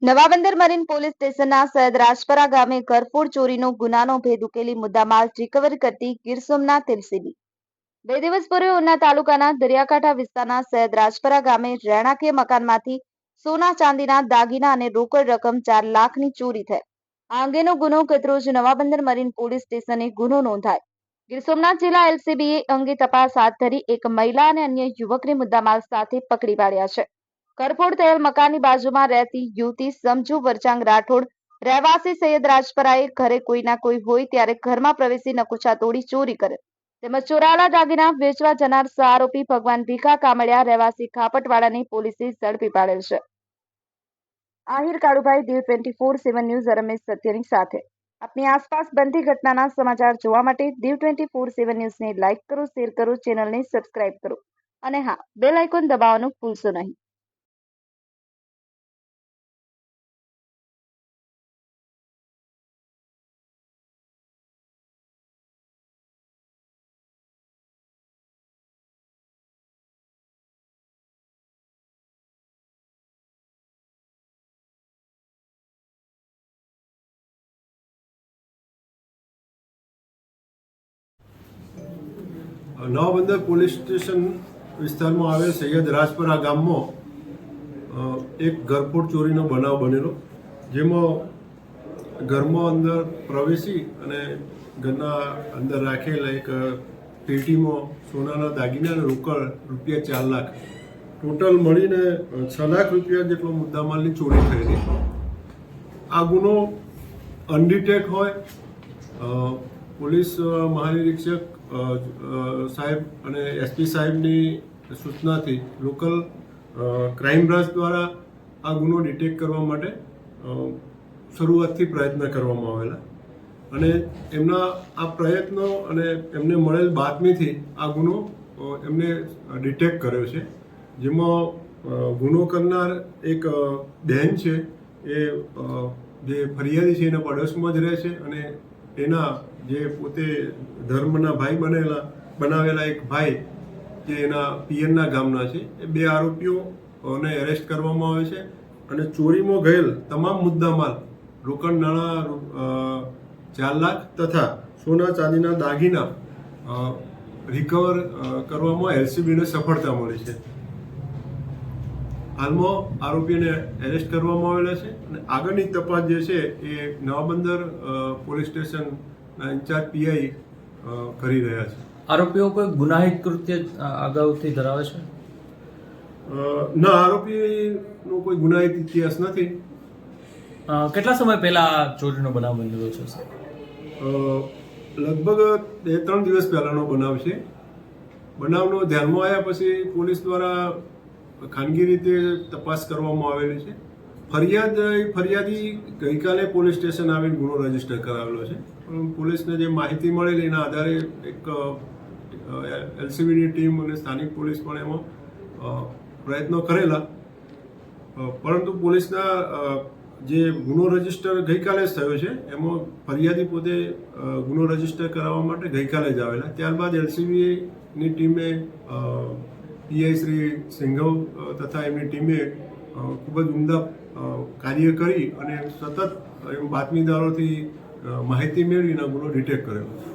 Navabandar marine police સ્ટેશનના સૈયદ રાજપરા ગામે ઘરફોડ ચોરીનો ગુનાનો ભેદ ઉકેલી મુદ્દામાલ રિકવર કરતી ગીર સોમનાથ એલસીબી 2 દિવસ પૂર્વે ઉના તાલુકાના દરિયાકાંઠા વિસ્તારના સૈયદ રાજપરા ગામે રહેણાંકીય મકાનમાંથી સોના ચાંદીના દાગીના અને રોકડ રકમ 4 લાખની ચોરી થઈ. આ અંગેનો ગુનો ગતરોજ નવાબંદર મરીન પોલીસ સ્ટેશને ગુનો નોંધાય ગીર સોમનાથ જિલ્લા એલસીબીએ અંગે તપાસ હાથ ધરી એક મહિલા અને અન્ય યુવકને મુદ્દામાલ સાથે પકડી પાડ્યા છે. ઘરફોડ થયેલ મકાનની બાજુમાં રહેતી યુવતી સમજુ વરચાંગ રાઠોડ રહેવાસી સૈયદ રાજપરાએ ઘરે કોઈના કોઈ હોય ત્યારે ઘરમાં પ્રવેશી નકુચા તોડી ચોરી કરે તેમજ ચોરાયેલા દાગીના વેચવા જનાર આરોપી ભગવાન ભીખા કામળિયા રહેવાસી ખાપટવાડાની પોલીસે ઝડપી પાડેલ છે. આહિર કાળુભાઈ, દીવ 24/7 ન્યૂઝ રમેશ સત્યની સાથે. આપની આસપાસ બનતી ઘટનાના સમાચાર જોવા માટે દીવ 24/7 ન્યૂઝને લાઇક કરો, શેર કરો, ચેનલને સબસ્ક્રાઇબ કરો અને હા, બેલ આઇકોન દબાવવાનું ભૂલશો નહીં. નવાબંદર પોલીસ સ્ટેશન વિસ્તારમાં આવેલ સૈયદ રાજપરા ગામમાં એક ઘરફોડ ચોરીનો બનાવ બનેલો, જેમાં ઘરમાં અંદર પ્રવેશી અને ઘરના અંદર રાખેલા એક પેટીમાં સોનાના દાગીના અને રોકડ રૂપિયા 4 લાખ, ટોટલ મળીને 6 લાખ રૂપિયા જેટલો મુદ્દામાલની ચોરી થયેલી. આ ગુનો અનડિટેક હોય પોલીસ મહાનિરીક્ષક સાહેબ અને એસપી સાહેબની સૂચનાથી લોકલ ક્રાઇમ બ્રાન્ચ દ્વારા આ ગુનો ડિટેક્ટ કરવા માટે શરૂઆતથી પ્રયત્ન કરવામાં આવેલા અને એમના આ પ્રયત્નો અને એમને મળેલ બાતમીથી આ ગુનો એમને ડિટેક્ટ કર્યો છે. જેમાં ગુનો કરનાર એક બહેન છે, એ જે ફરિયાદી છે એના પડોશમાં જ રહે છે અને એના જે પોતે ધર્મના ભાઈ બનાવેલા એક ભાઈ જે એના પિયરના ગામના છે, એ 2 આરોપીઓને એરેસ્ટ કરવામાં આવે છે અને ચોરીમાં ગયેલ તમામ મુદ્દામાલ રોકડ નાણાં 4 લાખ તથા સોના ચાંદીના દાગીના રિકવર કરવામાં એલસીબીને સફળતા મળી છે. હાલમાં આરોપીને એરેસ્ટ કરવામાં આવેલા છે અને આગળની તપાસ જે છે એ નવાબંદર પોલીસ સ્ટેશનના ઇન્ચાર્જ પીઆઈ કરી રહ્યા છે. આરોપીઓ કોઈ ગુનાહિત કૃત્ય અગાઉથી ધરાવે છે? ના, આરોપીનો કોઈ ગુનાહિત ઇતિહાસ નથી. કેટલા સમય પહેલા ચોરીનો બનાવ બનેલો છે? લગભગ 2-3 દિવસ પહેલાનો બનાવ છે. બનાવનો ધ્યાનમાં આવ્યા પછી પોલીસ દ્વારા ખાનગી રીતે તપાસ કરવામાં આવેલી છે. ફરિયાદી ગઈકાલે પોલીસ સ્ટેશન આવીને ગુનો રજીસ્ટર કરાવેલો છે. પોલીસને જે માહિતી મળેલી એના આધારે એક એલસીબીની ટીમ અને સ્થાનિક પોલીસ પણ એમાં પ્રયત્નો કરેલા, પરંતુ પોલીસના જે ગુનો રજીસ્ટર ગઈકાલે જ થયો છે એમાં ફરિયાદી પોતે ગુનો રજીસ્ટર કરાવવા માટે ગઈકાલે જ આવેલા. ત્યારબાદ એલસીબીની ટીમે પીઆઈ શ્રી સિંઘવ તથા એમની ટીમે ખૂબ જ ઉમદા કાર્ય કરી અને સતત બાતમીદારોથી માહિતી મેળવીને ગુનો ડિટેક્ટ કરેલો છે.